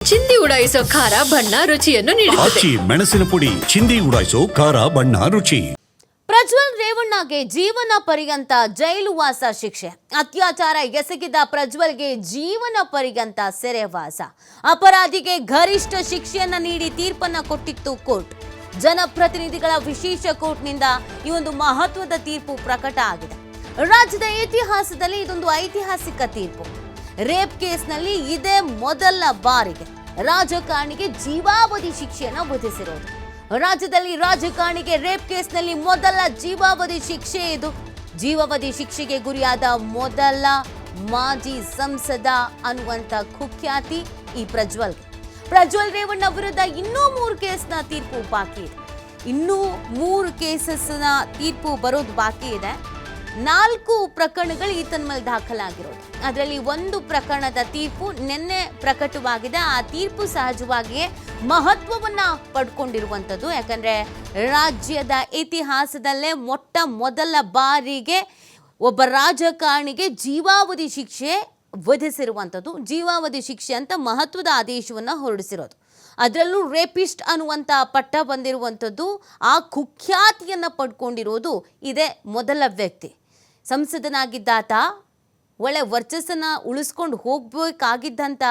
ಚಿಂದಿ ಉಡಾಯಿಸೋ ಖಾರ ಬಣ್ಣ ರುಚಿಯನ್ನು ನೀಡುತ್ತದೆ. ಆಚಿ ಮೆಣಸಿನ ಪುಡಿ ಚಿಂದಿ ಉಡಾಯಿಸೋ ಖಾರ ಬಣ್ಣ ರುಚಿ. ಪ್ರಜ್ವಲ್ ರೇವಣ್ಣಗೆ ಜೀವನ ಪರ್ಯಂತ ಜೈಲು ವಾಸ ಶಿಕ್ಷೆ. ಅತ್ಯಾಚಾರ ಎಸಗಿದ ಪ್ರಜ್ವಲ್ಗೆ ಜೀವನ ಪರ್ಯಂತ ಸೆರೆವಾಸ. ಅಪರಾಧಿಗೆ ಗರಿಷ್ಠ ಶಿಕ್ಷೆಯನ್ನ ನೀಡಿ ತೀರ್ಪನ್ನ ಕೊಟ್ಟಿತ್ತು ಕೋರ್ಟ್. ಜನಪ್ರತಿನಿಧಿಗಳ ವಿಶೇಷ ಕೋರ್ಟ್ನಿಂದ ಈ ಒಂದು ಮಹತ್ವದ ತೀರ್ಪು ಪ್ರಕಟ ಆಗಿದೆ. ರಾಜ್ಯದ ಇತಿಹಾಸದಲ್ಲಿ ಇದೊಂದು ಐತಿಹಾಸಿಕ ತೀರ್ಪು. ರೇಪ್ ಕೇಸ್ನಲ್ಲಿ ಇದೇ ಮೊದಲ ಬಾರಿಗೆ ರಾಜಕಾರಣಿಗೆ ಜೀವಾವಧಿ ಶಿಕ್ಷೆಯನ್ನು ವಿಧಿಸಿರೋದು. ರಾಜ್ಯದಲ್ಲಿ ರಾಜಕಾರಣಿಗೆ ರೇಪ್ ಕೇಸ್ನಲ್ಲಿ ಮೊದಲ ಜೀವಾವಧಿ ಶಿಕ್ಷೆ ಇದು. ಜೀವಾವಧಿ ಶಿಕ್ಷೆಗೆ ಗುರಿಯಾದ ಮೊದಲ ಮಾಜಿ ಸಂಸದ ಅನ್ನುವಂಥ ಕುಖ್ಯಾತಿ ಈ ಪ್ರಜ್ವಲ್ ರೇವಣ್ಣ ವಿರುದ್ಧ ಇನ್ನೂ 3 ಕೇಸ್ನ ತೀರ್ಪು ಬಾಕಿ ಇದೆ. ಇನ್ನೂ 3 ಕೇಸಸ್ನ ತೀರ್ಪು ಬರೋದು ಬಾಕಿ ಇದೆ. 4 ಪ್ರಕರಣಗಳು ಈತನ ಮೇಲೆ ದಾಖಲಾಗಿರೋದು. ಅದರಲ್ಲಿ 1 ಪ್ರಕರಣದ ತೀರ್ಪು ನಿನ್ನೆ ಪ್ರಕಟವಾಗಿದೆ. ಆ ತೀರ್ಪು ಸಹಜವಾಗಿಯೇ ಮಹತ್ವವನ್ನ ಪಡ್ಕೊಂಡಿರುವಂಥದ್ದು. ಯಾಕಂದ್ರೆ ರಾಜ್ಯದ ಇತಿಹಾಸದಲ್ಲೇ ಮೊಟ್ಟ ಮೊದಲ ಬಾರಿಗೆ ಒಬ್ಬ ರಾಜಕಾರಣಿಗೆ ಜೀವಾವಧಿ ಶಿಕ್ಷೆ ವಿಧಿಸಿರುವಂಥದ್ದು. ಜೀವಾವಧಿ ಶಿಕ್ಷೆ ಅಂತ ಮಹತ್ವದ ಆದೇಶವನ್ನು ಹೊರಡಿಸಿರೋದು. ಅದರಲ್ಲೂ ರೇಪಿಸ್ಟ್ ಅನ್ನುವಂಥ ಪಟ್ಟ ಬಂದಿರುವಂಥದ್ದು, ಆ ಕುಖ್ಯಾತಿಯನ್ನು ಪಡ್ಕೊಂಡಿರೋದು ಇದೇ ಮೊದಲ ವ್ಯಕ್ತಿ. ಸಂಸದನಾಗಿದ್ದಾತ ಒಳ್ಳೆ ವರ್ಚಸ್ಸನ್ನು ಉಳಿಸ್ಕೊಂಡು ಹೋಗಬೇಕಾಗಿದ್ದಂಥ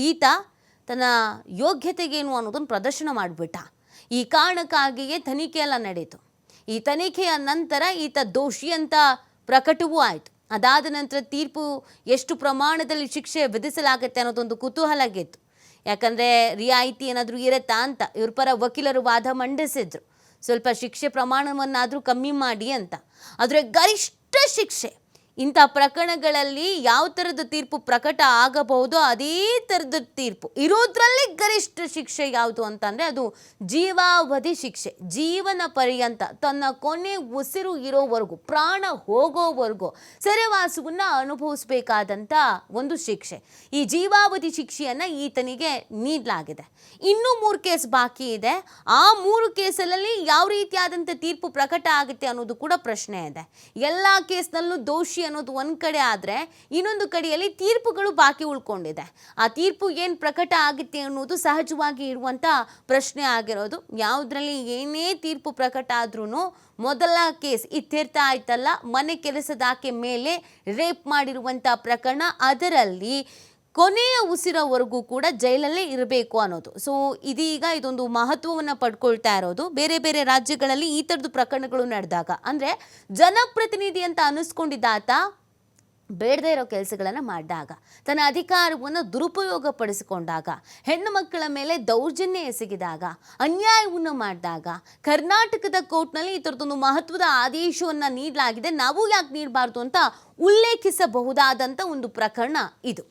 ಈತ ತನ್ನ ಯೋಗ್ಯತೆಗೇನು ಅನ್ನೋದನ್ನು ಪ್ರದರ್ಶನ ಮಾಡಿಬಿಟ್ಟ. ಈ ಕಾರಣಕ್ಕಾಗಿಯೇ ತನಿಖೆ ಎಲ್ಲ ನಡೀತು. ಈ ತನಿಖೆಯ ನಂತರ ಈತ ದೋಷಿ ಅಂತ ಪ್ರಕಟವೂ ಆಯಿತು. ಅದಾದ ನಂತರ ತೀರ್ಪು ಎಷ್ಟು ಪ್ರಮಾಣದಲ್ಲಿ ಶಿಕ್ಷೆ ವಿಧಿಸಲಾಗುತ್ತೆ ಅನ್ನೋದೊಂದು ಕುತೂಹಲ ಗೆತ್ತು. ಯಾಕಂದರೆ ರಿಯಾಯಿತಿ ಏನಾದರೂ ಇರುತ್ತಾ ಅಂತ ಇವ್ರ ಪರ ವಕೀಲರು ವಾದ ಮಂಡಿಸಿದ್ರು. ಸ್ವಲ್ಪ ಶಿಕ್ಷೆ ಪ್ರಮಾಣವನ್ನಾದರೂ ಕಮ್ಮಿ ಮಾಡಿ ಅಂತ. ಆದರೆ ಗರಿಷ್ಠ ಶಿಕ್ಷೆ ಇಂಥ ಪ್ರಕರಣಗಳಲ್ಲಿ ಯಾವ ಥರದ ತೀರ್ಪು ಪ್ರಕಟ ಆಗಬಹುದೋ ಅದೇ ಥರದ ತೀರ್ಪು ಇರೋದ್ರಲ್ಲಿ ಗರಿಷ್ಠ ಶಿಕ್ಷೆ ಯಾವುದು ಅಂತಂದರೆ ಅದು ಜೀವಾವಧಿ ಶಿಕ್ಷೆ. ಜೀವನ ಪರ್ಯಂತ ತನ್ನ ಕೊನೆ ಉಸಿರು ಇರೋವರೆಗೂ, ಪ್ರಾಣ ಹೋಗೋವರೆಗೂ ಸೆರೆವಾಸವನ್ನು ಅನುಭವಿಸಬೇಕಾದಂಥ ಒಂದು ಶಿಕ್ಷೆ. ಈ ಜೀವಾವಧಿ ಶಿಕ್ಷೆಯನ್ನು ಈತನಿಗೆ ನೀಡಲಾಗಿದೆ. ಇನ್ನೂ 3 ಕೇಸ್ ಬಾಕಿ ಇದೆ. ಆ 3 ಕೇಸಲ್ಲಿ ಯಾವ ರೀತಿಯಾದಂಥ ತೀರ್ಪು ಪ್ರಕಟ ಆಗುತ್ತೆ ಅನ್ನೋದು ಕೂಡ ಪ್ರಶ್ನೆ ಇದೆ. ಎಲ್ಲ ಕೇಸ್ನಲ್ಲೂ ದೋಷಿ ಅನ್ನೋದು ಒಂದು ಕಡೆ ಆದರೆ ಇನ್ನೊಂದು ಕಡೆಯಲ್ಲಿ ತೀರ್ಪುಗಳು ಬಾಕಿ ಉಳ್ಕೊಂಡಿದೆ. ಆ ತೀರ್ಪು ಏನು ಪ್ರಕಟ ಆಗುತ್ತೆ ಅನ್ನೋದು ಸಹಜವಾಗಿ ಇರುವಂಥ ಪ್ರಶ್ನೆ ಆಗಿರೋದು. ಯಾವುದರಲ್ಲಿ ಏನೇ ತೀರ್ಪು ಪ್ರಕಟ ಆದ್ರೂ ಮೊದಲ ಕೇಸ್ ಇತ್ಯರ್ಥ ಆಯ್ತಲ್ಲ, ಮನೆ ಕೆಲಸದಾಕೆ ಮೇಲೆ ರೇಪ್ ಮಾಡಿರುವಂಥ ಪ್ರಕರಣ, ಅದರಲ್ಲಿ ಕೊನೆಯ ಉಸಿರವರೆಗೂ ಕೂಡ ಜೈಲಲ್ಲೇ ಇರಬೇಕು ಅನ್ನೋದು. ಸೊ ಇದೊಂದು ಮಹತ್ವವನ್ನು ಪಡ್ಕೊಳ್ತಾ ಇರೋದು. ಬೇರೆ ಬೇರೆ ರಾಜ್ಯಗಳಲ್ಲಿ ಈ ಥರದ್ದು ಪ್ರಕರಣಗಳು ನಡೆದಾಗ, ಅಂದರೆ ಜನಪ್ರತಿನಿಧಿ ಅಂತ ಅನ್ನಿಸ್ಕೊಂಡಿದ್ದಾತ ಬೇಡದೇ ಇರೋ ಕೆಲಸಗಳನ್ನು ಮಾಡಿದಾಗ, ತನ್ನ ಅಧಿಕಾರವನ್ನು ದುರುಪಯೋಗ ಪಡಿಸಿಕೊಂಡಾಗ, ಹೆಣ್ಣು ಮಕ್ಕಳ ಮೇಲೆ ದೌರ್ಜನ್ಯ ಎಸಗಿದಾಗ, ಅನ್ಯಾಯವನ್ನು ಮಾಡಿದಾಗ ಕರ್ನಾಟಕದ ಕೋರ್ಟ್ನಲ್ಲಿ ಈ ಥರದೊಂದು ಮಹತ್ವದ ಆದೇಶವನ್ನು ನೀಡಲಾಗಿದೆ. ನಾವು ಯಾಕೆ ನೀಡಬಾರ್ದು ಅಂತ ಉಲ್ಲೇಖಿಸಬಹುದಾದಂಥ ಒಂದು ಪ್ರಕರಣ ಇದು.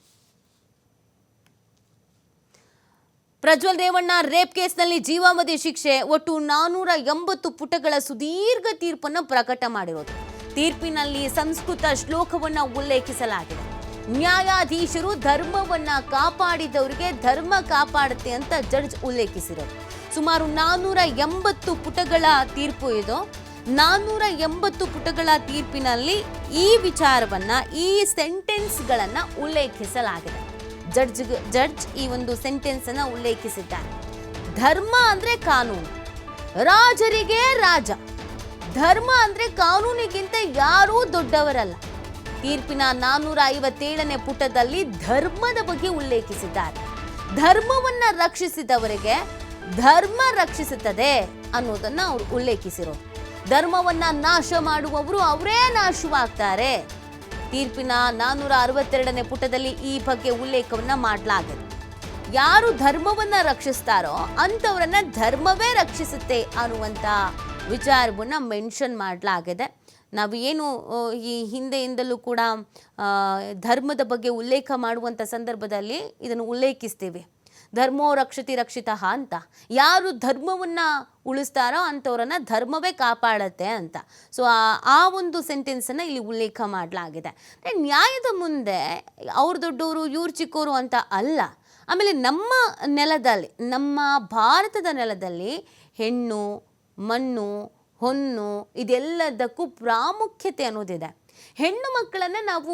ಪ್ರಜ್ವಲ್ ರೇವಣ್ಣ ರೇಪ್ ಕೇಸ್ನಲ್ಲಿ ಜೀವಾವಧಿ ಶಿಕ್ಷೆ. ಒಟ್ಟು 480 ಪುಟಗಳ ಸುದೀರ್ಘ ತೀರ್ಪನ್ನು ಪ್ರಕಟ ಮಾಡಿರೋದು. ತೀರ್ಪಿನಲ್ಲಿ ಸಂಸ್ಕೃತ ಶ್ಲೋಕವನ್ನು ಉಲ್ಲೇಖಿಸಲಾಗಿದೆ. ನ್ಯಾಯಾಧೀಶರು ಧರ್ಮವನ್ನ ಕಾಪಾಡಿದವರಿಗೆ ಧರ್ಮ ಕಾಪಾಡುತ್ತೆ ಅಂತ ಜಡ್ಜ್ ಉಲ್ಲೇಖಿಸಿರೋದು. ಸುಮಾರು 480 ಪುಟಗಳ ತೀರ್ಪು ಇದು. 480 ಪುಟಗಳ ತೀರ್ಪಿನಲ್ಲಿ ಈ ವಿಚಾರವನ್ನ, ಈ ಸೆಂಟೆನ್ಸ್ಗಳನ್ನ ಉಲ್ಲೇಖಿಸಲಾಗಿದೆ. ಜಡ್ಜ್ ಈ ಒಂದು ಸೆಂಟೆನ್ಸ್ ಅನ್ನ ಉಲ್ಲೇಖಿಸಿದ್ದಾರೆ. ಧರ್ಮ ಅಂದ್ರೆ ಕಾನೂನು, ರಾಜರಿಗೆ ರಾಜ. ಧರ್ಮ ಅಂದ್ರೆ ಕಾನೂನಿಗಿಂತ ಯಾರೂ ದೊಡ್ಡವರಲ್ಲ. ತೀರ್ಪಿನ 457ನೇ ಪುಟದಲ್ಲಿ ಧರ್ಮದ ಬಗ್ಗೆ ಉಲ್ಲೇಖಿಸಿದ್ದಾರೆ. ಧರ್ಮವನ್ನ ರಕ್ಷಿಸಿದವರಿಗೆ ಧರ್ಮ ರಕ್ಷಿಸುತ್ತದೆ ಅನ್ನೋದನ್ನ ಅವರು ಉಲ್ಲೇಖಿಸಿರೋದು. ಧರ್ಮವನ್ನ ನಾಶ ಮಾಡುವವರು ಅವರೇ ನಾಶವಾಗ್ತಾರೆ. ತೀರ್ಪಿನ 462ನೇ ಪುಟದಲ್ಲಿ ಈ ಬಗ್ಗೆ ಉಲ್ಲೇಖವನ್ನ ಮಾಡಲಾಗಿದೆ. ಯಾರು ಧರ್ಮವನ್ನ ರಕ್ಷಿಸ್ತಾರೋ ಅಂಥವರನ್ನ ಧರ್ಮವೇ ರಕ್ಷಿಸುತ್ತೆ ಅನ್ನುವಂಥ ವಿಚಾರವನ್ನ ಮೆನ್ಷನ್ ಮಾಡಲಾಗಿದೆ. ನಾವು ಏನು ಈ ಹಿಂದೆಯಿಂದಲೂ ಕೂಡ ಧರ್ಮದ ಬಗ್ಗೆ ಉಲ್ಲೇಖ ಮಾಡುವಂಥ ಸಂದರ್ಭದಲ್ಲಿ ಇದನ್ನು ಉಲ್ಲೇಖಿಸ್ತೀವಿ. ಧರ್ಮೋ ರಕ್ಷತಿ ರಕ್ಷಿತಃ ಅಂತ. ಯಾರು ಧರ್ಮವನ್ನು ಉಳಿಸ್ತಾರೋ ಅಂಥವ್ರನ್ನ ಧರ್ಮವೇ ಕಾಪಾಡತ್ತೆ ಅಂತ. ಸೊ ಆ ಒಂದು ಸೆಂಟೆನ್ಸನ್ನು ಇಲ್ಲಿ ಉಲ್ಲೇಖ ಮಾಡಲಾಗಿದೆ. ನ್ಯಾಯದ ಮುಂದೆ ಅವ್ರು ದೊಡ್ಡವರು ಇವ್ರು ಚಿಕ್ಕವರು ಅಂತ ಅಲ್ಲ. ಆಮೇಲೆ ನಮ್ಮ ನೆಲದಲ್ಲಿ, ನಮ್ಮ ಭಾರತದ ನೆಲದಲ್ಲಿ ಹೆಣ್ಣು, ಮಣ್ಣು, ಹೊನ್ನು ಇದೆಲ್ಲದಕ್ಕೂ ಪ್ರಾಮುಖ್ಯತೆ ಅನ್ನೋದಿದೆ. ಹೆಣ್ಣು ಮಕ್ಕಳನ್ನು ನಾವು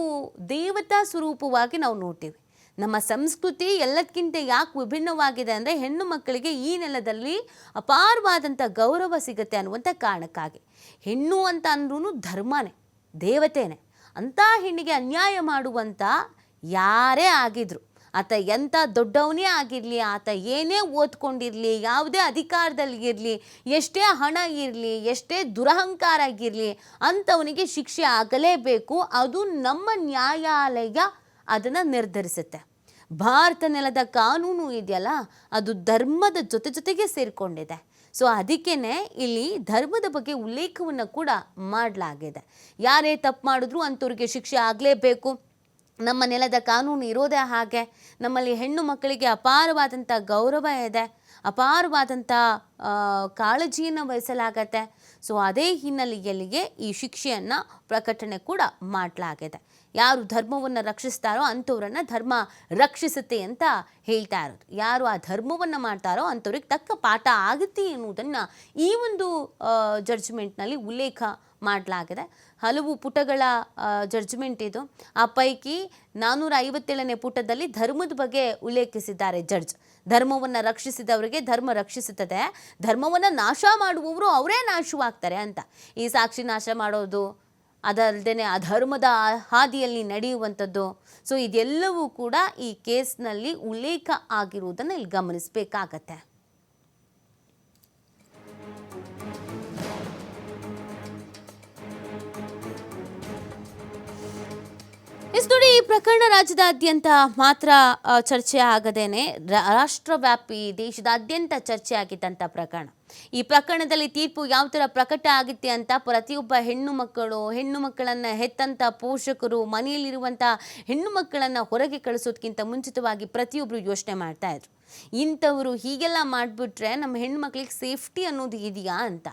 ದೇವತಾ ಸ್ವರೂಪವಾಗಿ ನಾವು ನೋಡ್ತೀವಿ. ನಮ್ಮ ಸಂಸ್ಕೃತಿ ಎಲ್ಲದಕ್ಕಿಂತ ಯಾಕೆ ವಿಭಿನ್ನವಾಗಿದೆ ಅಂದರೆ ಹೆಣ್ಣು ಮಕ್ಕಳಿಗೆ ಈ ನೆಲದಲ್ಲಿ ಅಪಾರವಾದಂಥ ಗೌರವ ಸಿಗುತ್ತೆ ಅನ್ನುವಂಥ ಕಾರಣಕ್ಕಾಗಿ. ಹೆಣ್ಣು ಅಂತ ಅಂದ್ರೂ ಧರ್ಮನೇ, ದೇವತೆನೇ. ಅಂಥ ಹೆಣ್ಣಿಗೆ ಅನ್ಯಾಯ ಮಾಡುವಂಥ ಯಾರೇ ಆಗಿದ್ರು, ಆತ ಎಂಥ ದೊಡ್ಡವನೇ ಆಗಿರಲಿ, ಆತ ಏನೇ ಓದ್ಕೊಂಡಿರಲಿ, ಯಾವುದೇ ಅಧಿಕಾರದಲ್ಲಿ ಇರಲಿ, ಎಷ್ಟೇ ಹಣ ಇರಲಿ, ಎಷ್ಟೇ ದುರಹಂಕಾರ ಆಗಿರಲಿ, ಅಂಥವನಿಗೆ ಶಿಕ್ಷೆ ಆಗಲೇಬೇಕು. ಅದು ನಮ್ಮ ನ್ಯಾಯಾಲಯ ಅದನ್ನು ನಿರ್ಧರಿಸುತ್ತೆ. ಭಾರತ ನೆಲದ ಕಾನೂನು ಇದೆಯಲ್ಲ, ಅದು ಧರ್ಮದ ಜೊತೆಗೆ ಸೇರಿಕೊಂಡಿದೆ. ಸೊ ಅದಕ್ಕೇ ಇಲ್ಲಿ ಧರ್ಮದ ಬಗ್ಗೆ ಉಲ್ಲೇಖವನ್ನು ಕೂಡ ಮಾಡಲಾಗಿದೆ. ಯಾರೇ ತಪ್ಪು ಮಾಡಿದ್ರು ಅಂಥವ್ರಿಗೆ ಶಿಕ್ಷೆ ಆಗಲೇಬೇಕು. ನಮ್ಮ ನೆಲದ ಕಾನೂನು ಇರೋದೇ ಹಾಗೆ. ನಮ್ಮಲ್ಲಿ ಹೆಣ್ಣು ಮಕ್ಕಳಿಗೆ ಅಪಾರವಾದಂಥ ಗೌರವ ಇದೆ, ಅಪಾರವಾದಂಥ ಕಾಳಜಿಯನ್ನು ವಹಿಸಲಾಗತ್ತೆ. ಸೊ ಅದೇ ಹಿನ್ನೆಲೆಯಲ್ಲಿಯೇ ಈ ಶಿಕ್ಷೆಯನ್ನು ಪ್ರಕಟಣೆ ಕೂಡ ಮಾಡಲಾಗಿದೆ. ಯಾರು ಧರ್ಮವನ್ನು ರಕ್ಷಿಸ್ತಾರೋ ಅಂಥವ್ರನ್ನ ಧರ್ಮ ರಕ್ಷಿಸುತ್ತೆ ಅಂತ ಹೇಳ್ತಾ ಇರೋದು. ಯಾರು ಆ ಧರ್ಮವನ್ನು ಮಾಡ್ತಾರೋ ಅಂಥವ್ರಿಗೆ ತಕ್ಕ ಪಾಠ ಆಗುತ್ತೆ ಎನ್ನುವುದನ್ನು ಈ ಒಂದು ಜಡ್ಜ್ಮೆಂಟ್ನಲ್ಲಿ ಉಲ್ಲೇಖ ಮಾಡಲಾಗಿದೆ. ಹಲವು ಪುಟಗಳ ಜಡ್ಜ್ಮೆಂಟ್ ಇದು. ಆ ಪೈಕಿ 457ನೇ ಪುಟದಲ್ಲಿ ಧರ್ಮದ ಬಗ್ಗೆ ಉಲ್ಲೇಖಿಸಿದ್ದಾರೆ ಜಡ್ಜ್. ಧರ್ಮವನ್ನು ರಕ್ಷಿಸಿದವರಿಗೆ ಧರ್ಮ ರಕ್ಷಿಸುತ್ತದೆ, ಧರ್ಮವನ್ನು ನಾಶ ಮಾಡುವವರು ಅವರೇ ನಾಶವಾಗ್ತಾರೆ ಅಂತ. ಈ ಸಾಕ್ಷಿ ನಾಶ ಮಾಡೋದು, ಅದಲ್ಲದೆ ಅಧರ್ಮದ ಹಾದಿಯಲ್ಲಿ ನಡೆಯುವಂಥದ್ದು, ಸೊ ಇದೆಲ್ಲವೂ ಕೂಡ ಈ ಕೇಸ್ನಲ್ಲಿ ಉಲ್ಲೇಖ ಆಗಿರುವುದನ್ನು ಇಲ್ಲಿ ಗಮನಿಸಬೇಕಾಗತ್ತೆ. ನೋಡಿ, ಈ ಪ್ರಕರಣ ರಾಜ್ಯದಾದ್ಯಂತ ಮಾತ್ರ ಚರ್ಚೆ ಆಗದೇನೆ ರಾಷ್ಟ್ರವ್ಯಾಪಿ ದೇಶದಾದ್ಯಂತ ಚರ್ಚೆ ಆಗಿದ್ದಂಥ ಪ್ರಕರಣ. ಈ ಪ್ರಕರಣದಲ್ಲಿ ತೀರ್ಪು ಯಾವ ಥರ ಪ್ರಕಟ ಆಗುತ್ತೆ ಅಂತ ಪ್ರತಿಯೊಬ್ಬ ಹೆಣ್ಣು ಮಕ್ಕಳನ್ನು ಹೆತ್ತಂಥ ಪೋಷಕರು, ಮನೆಯಲ್ಲಿರುವಂಥ ಹೆಣ್ಣು ಮಕ್ಕಳನ್ನು ಹೊರಗೆ ಕಳಿಸೋದಕ್ಕಿಂತ ಮುಂಚಿತವಾಗಿ ಪ್ರತಿಯೊಬ್ಬರು ಯೋಚನೆ ಮಾಡ್ತಾ ಇದ್ರು. ಇಂಥವರು ಹೀಗೆಲ್ಲ ಮಾಡಿಬಿಟ್ರೆ ನಮ್ಮ ಹೆಣ್ಣು ಮಕ್ಕಳಿಗೆ ಸೇಫ್ಟಿ ಅನ್ನೋದು ಇದೆಯಾ ಅಂತ.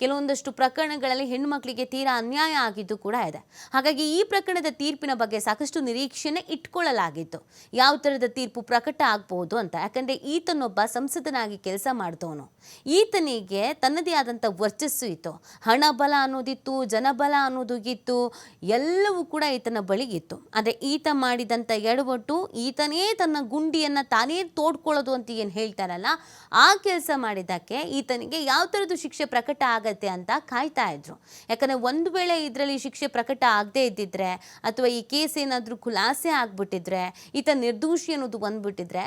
ಕೆಲವೊಂದಷ್ಟು ಪ್ರಕರಣಗಳಲ್ಲಿ ಹೆಣ್ಣು ಮಕ್ಕಳಿಗೆ ತೀರಾ ಅನ್ಯಾಯ ಆಗಿದ್ದು ಕೂಡ ಇದೆ. ಹಾಗಾಗಿ ಈ ಪ್ರಕರಣದ ತೀರ್ಪಿನ ಬಗ್ಗೆ ಸಾಕಷ್ಟು ನಿರೀಕ್ಷೆನೆ ಇಟ್ಕೊಳ್ಳಲಾಗಿತ್ತು. ಯಾವ ಥರದ ತೀರ್ಪು ಪ್ರಕಟ ಆಗ್ಬೋದು ಅಂತ. ಯಾಕಂದರೆ ಈತನೊಬ್ಬ ಸಂಸದನಾಗಿ ಕೆಲಸ ಮಾಡಿದವನು. ಈತನಿಗೆ ತನ್ನದೇ ಆದಂಥ ವರ್ಚಸ್ಸು ಇತ್ತು, ಹಣ ಬಲ ಅನ್ನೋದಿತ್ತು, ಜನಬಲ ಅನ್ನೋದು ಇತ್ತು, ಎಲ್ಲವೂ ಕೂಡ ಈತನ ಬಳಿ ಇತ್ತು. ಆದರೆ ಈತ ಮಾಡಿದಂಥ ಎಡವಟ್ಟು, ಈತನೇ ತನ್ನ ಗುಂಡಿಯನ್ನು ತಾನೇ ತೋಡ್ಕೊಳ್ಳೋದು ಅಂತ ಏನು ಹೇಳ್ತಾರಲ್ಲ, ಆ ಕೆಲಸ ಮಾಡಿದ್ದಕ್ಕೆ ಈತನಿಗೆ ಯಾವ ಥರದ್ದು ಶಿಕ್ಷೆ ಪ್ರಕಟ ಆಗತ್ತೆ ಅಂತ ಕಾಯ್ತಾ ಇದ್ರು. ಯಾಕಂದರೆ ಒಂದು ವೇಳೆ ಇದರಲ್ಲಿ ಶಿಕ್ಷೆ ಪ್ರಕಟ ಆಗದೆ ಇದ್ದಿದ್ರೆ, ಅಥವಾ ಈ ಕೇಸ್ ಏನಾದರೂ ಖುಲಾಸೆ ಆಗ್ಬಿಟ್ಟಿದ್ರೆ, ಈತ ನಿರ್ದೋಷಿ ಅನ್ನೋದು ಬಂದ್ಬಿಟ್ಟಿದ್ರೆ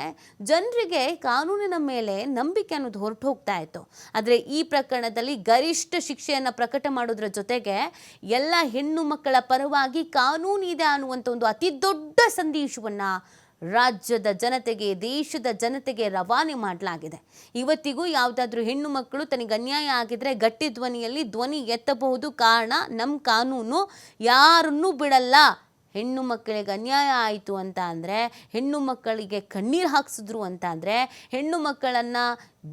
ಜನರಿಗೆ ಕಾನೂನಿನ ಮೇಲೆ ನಂಬಿಕೆ ಅನ್ನೋದು ಹೊರಟು ಹೋಗ್ತಾ ಇತ್ತು. ಆದರೆ ಈ ಪ್ರಕರಣದಲ್ಲಿ ಗರಿಷ್ಠ ಶಿಕ್ಷೆಯನ್ನು ಪ್ರಕಟ ಮಾಡೋದ್ರ ಜೊತೆಗೆ ಎಲ್ಲ ಹೆಣ್ಣು ಮಕ್ಕಳ ಪರವಾಗಿ ಕಾನೂನು ಇದೆ ಅನ್ನುವಂಥ ಒಂದು ಅತಿ ದೊಡ್ಡ ಸಂದೇಶವನ್ನು ರಾಜ್ಯದ ಜನತೆಗೆ, ದೇಶದ ಜನತೆಗೆ ರವಾನೆ ಮಾಡಲಾಗಿದೆ. ಇವತ್ತಿಗೂ ಯಾವುದಾದ್ರೂ ಹೆಣ್ಣು ಮಕ್ಕಳು ತನಗೆ ಅನ್ಯಾಯ ಆಗಿದ್ರೆ ಗಟ್ಟಿ ಧ್ವನಿಯಲ್ಲಿ ಧ್ವನಿ ಎತ್ತಬಹುದು. ಕಾರಣ, ನಮ್ಮ ಕಾನೂನು ಯಾರನ್ನೂ ಬಿಡಲ್ಲ. ಹೆಣ್ಣು ಮಕ್ಕಳಿಗೆ ಅನ್ಯಾಯ ಆಯಿತು ಅಂತ ಅಂದರೆ, ಹೆಣ್ಣು ಮಕ್ಕಳಿಗೆ ಕಣ್ಣೀರು ಹಾಕಿಸಿದ್ರು ಅಂತ ಅಂದರೆ, ಹೆಣ್ಣು ಮಕ್ಕಳನ್ನು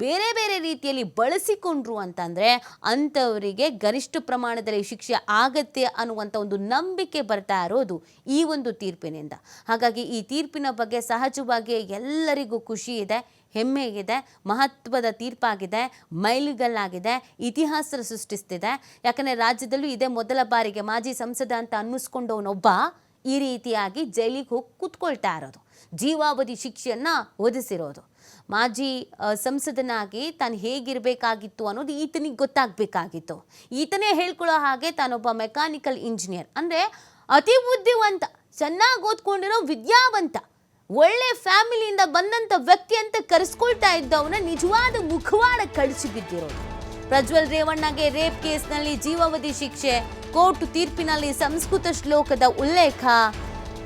ಬೇರೆ ಬೇರೆ ರೀತಿಯಲ್ಲಿ ಬಳಸಿಕೊಂಡ್ರು ಅಂತಂದರೆ ಅಂಥವರಿಗೆ ಗರಿಷ್ಠ ಪ್ರಮಾಣದಲ್ಲಿ ಶಿಕ್ಷೆ ಆಗತ್ತೆ ಅನ್ನುವಂಥ ಒಂದು ನಂಬಿಕೆ ಬರ್ತಾ ಇರೋದು ಈ ಒಂದು ತೀರ್ಪಿನಿಂದ. ಹಾಗಾಗಿ ಈ ತೀರ್ಪಿನ ಬಗ್ಗೆ ಸಹಜವಾಗಿ ಎಲ್ಲರಿಗೂ ಖುಷಿ ಇದೆ, ಹೆಮ್ಮೆ ಇದೆ, ಮಹತ್ವದ ತೀರ್ಪಾಗಿದೆ, ಮೈಲಿಗಲ್ಲಾಗಿದೆ, ಇತಿಹಾಸ ಸೃಷ್ಟಿಸ್ತಿದೆ. ಯಾಕಂದರೆ ರಾಜ್ಯದಲ್ಲೂ ಇದೇ ಮೊದಲ ಬಾರಿಗೆ ಮಾಜಿ ಸಂಸದ ಅಂತ ಅನ್ನಿಸ್ಕೊಂಡವನೊಬ್ಬ ಈ ರೀತಿಯಾಗಿ ಜೈಲಿಗೆ ಹೋಗಿ ಕೂತ್ಕೊಳ್ತಾ ಇರೋದು, ಜೀವಾವಧಿ ಶಿಕ್ಷೆಯನ್ನು ಒದಿಸಿರೋದು. ಮಾಜಿ ಸಂಸದನಾಗಿ ತಾನು ಹೇಗಿರಬೇಕಾಗಿತ್ತು ಅನ್ನೋದು ಈತನಿಗೆ ಗೊತ್ತಾಗಬೇಕಾಗಿತ್ತು. ಈತನೇ ಹೇಳ್ಕೊಳ್ಳೋ ಹಾಗೆ ತಾನೊಬ್ಬ ಮೆಕ್ಯಾನಿಕಲ್ ಇಂಜಿನಿಯರ್, ಅಂದರೆ ಅತಿ ಬುದ್ಧಿವಂತ, ಚೆನ್ನಾಗಿ ಓದ್ಕೊಂಡಿರೋ ವಿದ್ಯಾವಂತ, ಒಳ್ಳೆ ಫ್ಯಾಮಿಲಿಯಿಂದ ಬಂದಂಥ ವ್ಯಕ್ತಿ ಅಂತ ಕರೆಸ್ಕೊಳ್ತಾ ಇದ್ದವನ ನಿಜವಾದ ಮುಖವಾಡ ಕಳಿಸಿ ಬಿದ್ದಿರೋದು. ಪ್ರಜ್ವಲ್ ರೇವಣ್ಣಗೆ ರೇಪ್ ಕೇಸ್ನಲ್ಲಿ ಜೀವಾವಧಿ ಶಿಕ್ಷೆ, ಕೋರ್ಟ್ ತೀರ್ಪಿನಲ್ಲಿ ಸಂಸ್ಕೃತ ಶ್ಲೋಕದ ಉಲ್ಲೇಖ,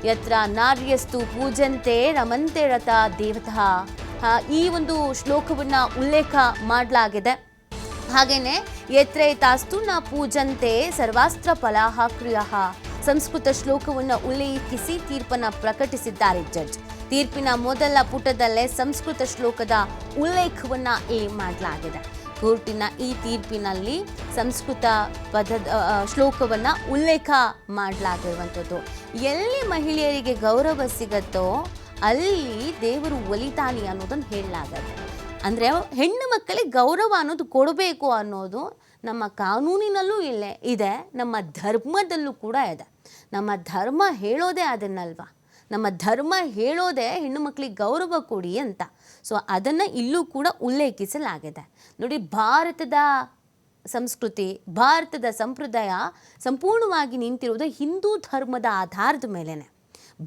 ಯತ್ರ ನಾರ್ಯಸ್ತು ಪೂಜಂತೆ ರಮಂತೆ ರಥ ದೇವತಃ, ಈ ಒಂದು ಶ್ಲೋಕವನ್ನು ಉಲ್ಲೇಖ ಮಾಡಲಾಗಿದೆ. ಹಾಗೇನೆ ಯತ್ರೈತಾಸ್ತು ನ ಪೂಜಂತೆ ಸರ್ವಾಸ್ತ್ರ ಫಲಾಹ ಕ್ರಿಯಃ, ಸಂಸ್ಕೃತ ಶ್ಲೋಕವನ್ನು ಉಲ್ಲೇಖಿಸಿ ತೀರ್ಪನ್ನು ಪ್ರಕಟಿಸಿದ್ದಾರೆ ಜಡ್ಜ್. ತೀರ್ಪಿನ ಮೊದಲ ಪುಟದಲ್ಲೇ ಸಂಸ್ಕೃತ ಶ್ಲೋಕದ ಉಲ್ಲೇಖವನ್ನು ಮಾಡಲಾಗಿದೆ. ಕೋರ್ಟಿನ ಈ ತೀರ್ಪಿನಲ್ಲಿ ಸಂಸ್ಕೃತ ಶ್ಲೋಕವನ್ನು ಉಲ್ಲೇಖ ಮಾಡಲಾಗಿರುವಂಥದ್ದು. ಎಲ್ಲಿ ಮಹಿಳೆಯರಿಗೆ ಗೌರವ ಸಿಗತ್ತೋ ಅಲ್ಲಿ ದೇವರು ಒಲಿತಾನೆ ಅನ್ನೋದನ್ನು ಹೇಳಲಾಗತ್ತೆ. ಅಂದರೆ ಹೆಣ್ಣು ಮಕ್ಕಳಿಗೆ ಗೌರವ ಅನ್ನೋದು ಕೊಡಬೇಕು ಅನ್ನೋದು ನಮ್ಮ ಕಾನೂನಿನಲ್ಲೂ ಇದೆ, ನಮ್ಮ ಧರ್ಮದಲ್ಲೂ ಕೂಡ ಇದೆ. ನಮ್ಮ ಧರ್ಮ ಹೇಳೋದೇ ಅದನ್ನಲ್ವ. ನಮ್ಮ ಧರ್ಮ ಹೇಳೋದೇ ಹೆಣ್ಣು ಮಕ್ಕಳಿಗೆ ಗೌರವ ಕೊಡಿ ಅಂತ. ಸೊ ಅದನ್ನು ಇಲ್ಲೂ ಕೂಡ ಉಲ್ಲೇಖಿಸಲಾಗಿದೆ. ನೋಡಿ, ಭಾರತದ ಸಂಸ್ಕೃತಿ, ಭಾರತದ ಸಂಪ್ರದಾಯ ಸಂಪೂರ್ಣವಾಗಿ ನಿಂತಿರುವುದು ಹಿಂದೂ ಧರ್ಮದ ಆಧಾರದ ಮೇಲೇ.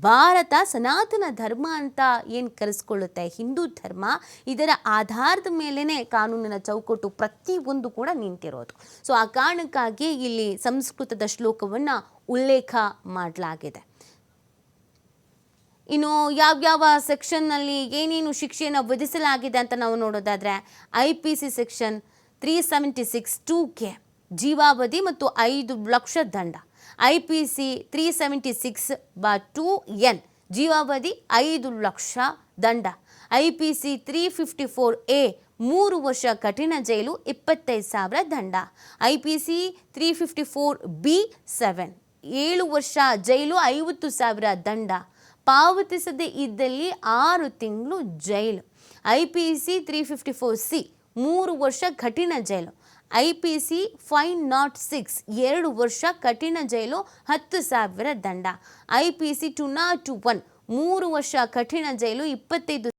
ಭಾರತ ಸನಾತನ ಧರ್ಮ ಅಂತ ಏನು ಕರೆಸ್ಕೊಳ್ಳುತ್ತೆ ಹಿಂದೂ ಧರ್ಮ, ಇದರ ಆಧಾರದ ಮೇಲೇ ಕಾನೂನಿನ ಚೌಕಟ್ಟು ಪ್ರತಿಯೊಂದು ಕೂಡ ನಿಂತಿರೋದು. ಸೊ ಆ ಕಾರಣಕ್ಕಾಗಿ ಇಲ್ಲಿ ಸಂಸ್ಕೃತದ ಶ್ಲೋಕವನ್ನು ಉಲ್ಲೇಖ ಮಾಡಲಾಗಿದೆ. ಇನ್ನು ಯಾವ್ಯಾವ ಸೆಕ್ಷನ್ನಲ್ಲಿ ಏನೇನು ಶಿಕ್ಷೆಯನ್ನು ವಿಧಿಸಲಾಗಿದೆ ಅಂತ ನಾವು ನೋಡೋದಾದರೆ, IPC ಸೆಕ್ಷನ್ 376 2K ಜೀವಾವಧಿ ಮತ್ತು 5 ಲಕ್ಷ ದಂಡ. IPC 376/2N ಜೀವಾವಧಿ 5 ಲಕ್ಷ ದಂಡ. IPC 354A 3 ವರ್ಷ ಕಠಿಣ ಜೈಲು 25,000 ದಂಡ. IPC 354B7 7 ವರ್ಷ ಜೈಲು 50,000 ದಂಡ. ಪಾವತಿಸದೇ ಇದ್ದಲ್ಲಿ 6 ತಿಂಗಳು ಜೈಲು. IPC 354C 3 ವರ್ಷ ಕಠಿಣ ಜೈಲು. IPC 506 2 ವರ್ಷ ಕಠಿಣ ಜೈಲು 10,000 ದಂಡ. IPC 201 3 ವರ್ಷ ಕಠಿಣ ಜೈಲು 25,000